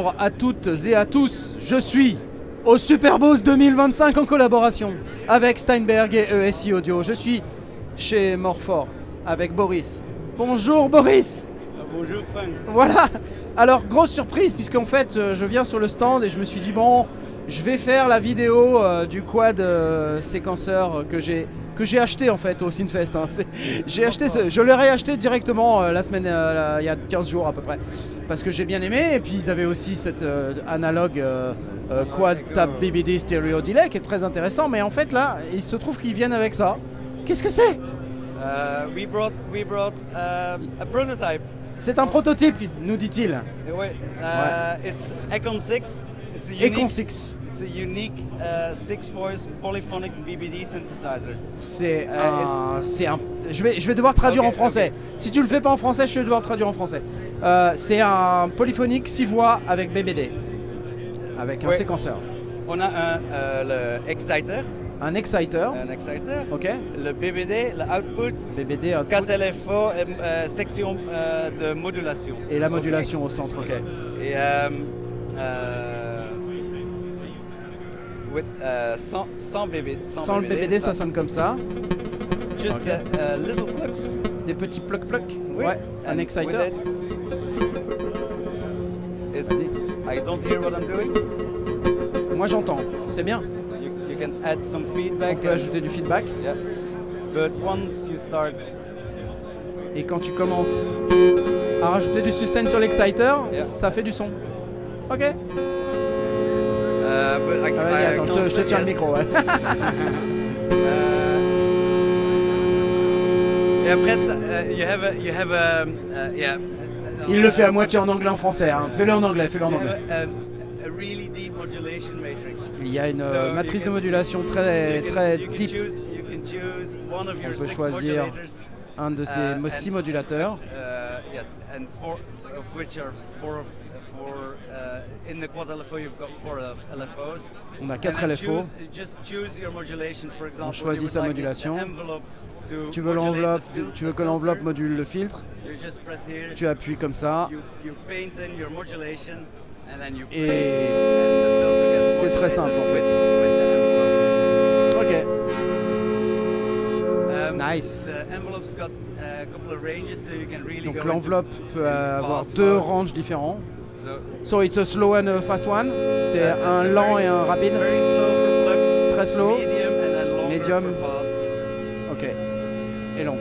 Bonjour à toutes et à tous, je suis au Superboost 2025 en collaboration avec Steinberg et ESI Audio. Je suis chez Morfort avec Boris. Bonjour Boris. Bonjour Franck. Voilà, alors grosse surprise puisqu'en fait je viens sur le stand et je me suis dit bon, je vais faire la vidéo du quad séquenceur que j'ai acheté en fait au Synfest. Hein. J'ai acheté je l'ai réacheté directement la semaine, il y a 15 jours à peu près. Parce que j'ai bien aimé, et puis ils avaient aussi cet analogue quad tab BBD stéréo delay qui est très intéressant, mais en fait là, il se trouve qu'ils viennent avec ça. Qu'est-ce que c'est? We brought a prototype. C'est un prototype, nous dit-il. Ouais. It's Econ 6. Econ 6. It's a unique 6-voice polyphonic BBD synthesizer. C'est un... Je vais devoir traduire en français. Okay. Si tu le fais pas en français, je vais devoir traduire en français. C'est un polyphonique 6 voix avec BBD. Avec un séquenceur. On a le exciter. Un exciter. Un exciter. Ok. Le BBD, le output. BBD, output. 4 LFO, section de modulation. Et la modulation au centre, ok. Et with, sans BBD. Sans le BBD, ça sonne comme ça. Just little plugs. Des petits plugs. Oui. Ouais. Un exciter. I don't hear what I'm doing. Moi j'entends, c'est bien. You can add some feedback. On peut ajouter du feedback. Yeah. But once you start. Et quand tu commences à rajouter du sustain sur l'exciter, ça fait du son. Ok. Vas-y, attends, je te tiens le micro. Ouais. Et après, il le fait à moitié en anglais, en français. Hein. Fais-le en anglais, fais-le en anglais. Really deep modulation matrix. Il y a une matrice de modulation très deep. On peut choisir un de ces 6 modulateurs. Yes, and four of which are in the quad LFO you've got 4 LFOs. On a 4 LFO. On choisit sa modulation. Tu veux l'enveloppe, tu veux que l'enveloppe module le filtre. Tu appuies comme ça. Et c'est très simple en fait. Ok. Nice. Donc l'enveloppe peut avoir 2 ranges différents. So it's a slow and a fast one. C'est un lent et un rapide. Très slow. Medium. Ok. Et long.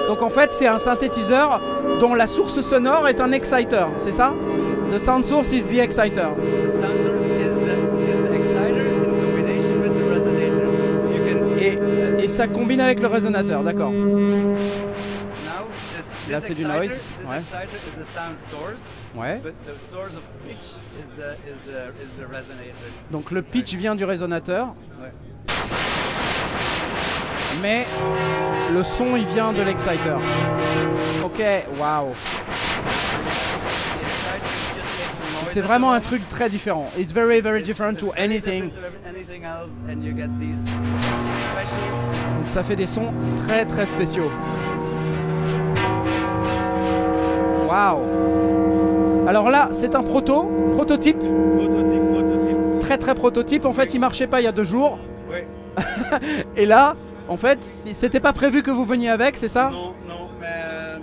Donc en fait c'est un synthétiseur dont la source sonore est un exciter, c'est ça? The sound source is the exciter. The sound source is the exciter in combination with the resonator. Et ça combine avec le résonateur, d'accord. Là c'est du noise. This exciter is the sound source. Ouais. But the source of pitch is the resonator. Donc le pitch vient du résonateur. Ouais. Mais le son il vient de l'exciter. Ok, waouh. C'est vraiment un truc très différent. It's very different to anything. Donc ça fait des sons très spéciaux. Waouh. Alors là, c'est un prototype. Très prototype. En fait, il marchait pas il y a 2 jours. Oui. Et là, en fait, c'était pas prévu que vous veniez avec, c'est ça? Non,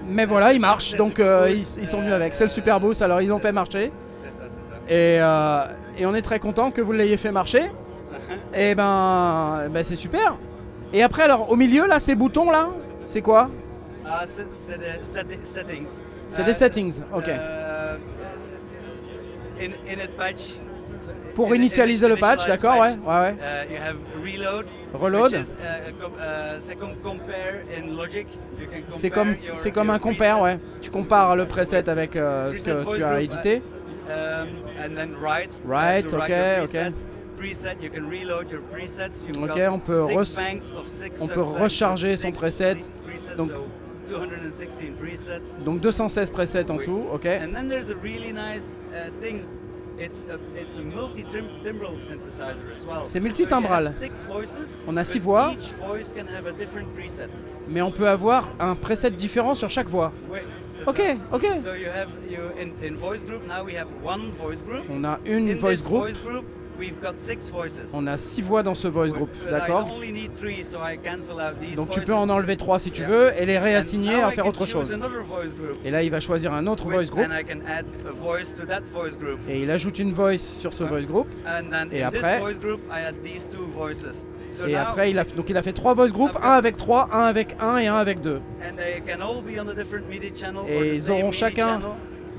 mais voilà, il marche, donc ils sont venus avec. C'est le Superboost, alors ils ont fait marcher. C'est ça. Et on est très content que vous l'ayez fait marcher. Et ben c'est super. Et après, alors, au milieu, là, ces boutons, là, c'est quoi? C'est des settings. C'est des settings, ok. Init patch. Pour initialiser le patch, d'accord, ouais. You have reload. C'est comme compare in Logic. C'est comme un compare, ouais. Tu compares le preset avec ce que tu as édité. And then write, ok. Ok, on peut recharger son preset. Donc 216 presets en tout, ok. And then there's a really nice thing It's a multi-timbral synthesizer as well. C'est multitimbral. So you have 6 voices, On a 6 but voix, each voice can have a different preset. mais on peut avoir un preset différent sur chaque voix. Oui, c'est Ok, ça. ok. So you have in voice group now we have one voice group. On a une In voice this group. voice group we've got 6 voices. On a 6 voix dans ce voice group, But d'accord? I only need 3, so I cancel out these Donc tu voices. peux en enlever 3 si tu Yeah. veux et les And réassigner now à I faire can autre choose chose. another voice group. Et là il va choisir un autre voice group And I can add a voice to that voice group. et il ajoute une voice sur ce voice group. And then Et in après- this voice group I add these 2 voices. So Et now, après donc il a fait 3 voice groups, un avec 3, un avec 1 et un avec 2. and they can all be on a different MIDI channel or Et the ils same auront MIDI chacun channel.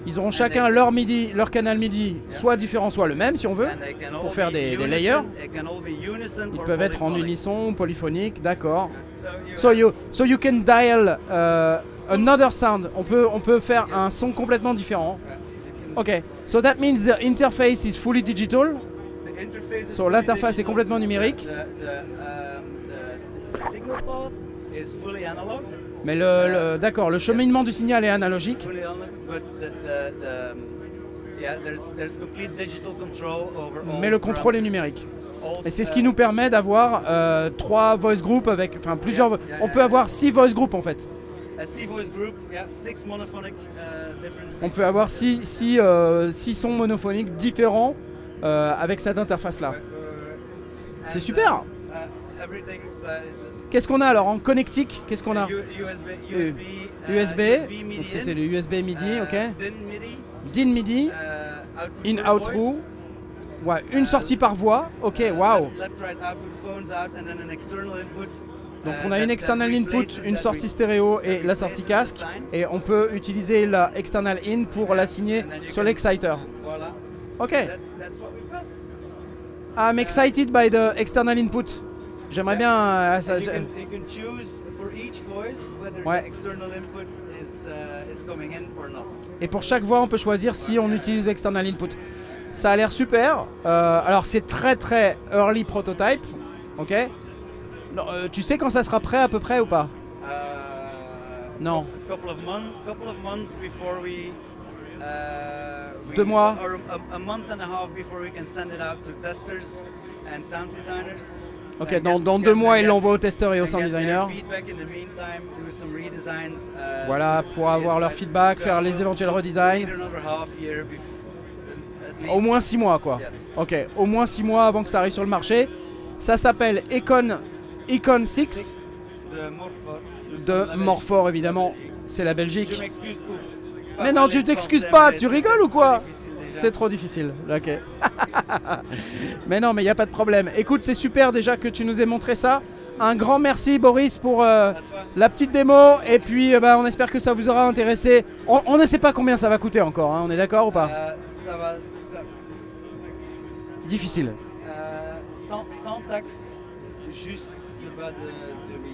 Ils auront chacun leur MIDI, leur canal MIDI, soit différent, soit le même si on veut. And they can all pour faire be des unison, layers. they can all be unison Ils or peuvent être en polyphonic. unisson, polyphonique, d'accord. So you So you can dial another sound. On peut faire un son complètement différent. Ok. So that means the interface is fully digital. the interface is So fully l'interface est digital. complètement numérique. The signal path is fully analog. Mais d'accord, le cheminement du signal est analogique. Fully analog, but yeah, there's complete digital control over all Mais le contrôle est parameters. numérique. All, Et c'est ce qui nous permet d'avoir 3 voice groups avec, enfin plusieurs. On peut avoir 6 voice groups en fait. a C voice group, yeah, 6 monophonic different. On peut avoir 6 sons monophoniques différents avec cette interface là. C'est super. Everything. Qu'est-ce qu'on a alors en connectique? Qu'est-ce qu'on a? USB, donc ça, c'est le USB MIDI, ok. DIN MIDI. DIN MIDI, in-out row. Ouais, une sortie par voix, ok, waouh. Left-right output phones out and then an external input. Donc on a une external input, une sortie stéréo et la sortie casque. Et on peut utiliser la external in pour l'assigner sur l'exciter. Voilà. Ok, That's what we've got. I'm excited by the external input. J'aimerais bien... And you can choose for each voice whether Ouais. the external input is coming in or not. Et pour chaque voix, on peut choisir si on utilise l'external input. Ça a l'air super. Alors c'est très early prototype, ok. Non, tu sais quand ça sera prêt à peu près ou pas? Non. A couple of months before we. 2 mois. Or a month and a half before we can send it out to testers and sound designers. Ok, And dans get- 2 mois, get- il l'envoie aux testeurs et aux and sound get their designers. feedback in the meantime, do some redesigns, Voilà, pour avoir leur feedback, faire les éventuels redesigns. Need another half year at least. Au moins 6 mois quoi. Yes. Ok, au moins 6 mois avant que ça arrive sur le marché. Ça s'appelle Econ 6 de Morphor. de Morphor évidemment. C'est la Belgique. Je m'excuse pour. Mais non, tu t'excuses pas, tu rigoles ou quoi? C'est trop difficile, ok. Mais non, mais il n'y a pas de problème. Écoute, c'est super déjà que tu nous aies montré ça. Un grand merci Boris pour la petite démo. Et puis on espère que ça vous aura intéressé. On ne sait pas combien ça va coûter encore, hein. On est d'accord ou pas? Ça va. Difficile. Sans taxe, juste de bas de 2000.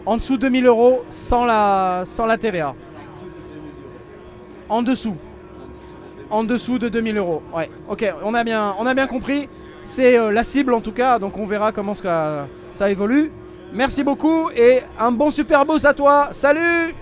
En dessous de 2000 € sans la TVA. En dessous de 2000 euros. En dessous de 2000 €. Ouais, ok, on a bien compris. C'est la cible en tout cas, donc on verra comment ça évolue. Merci beaucoup et un bon super boss à toi. Salut!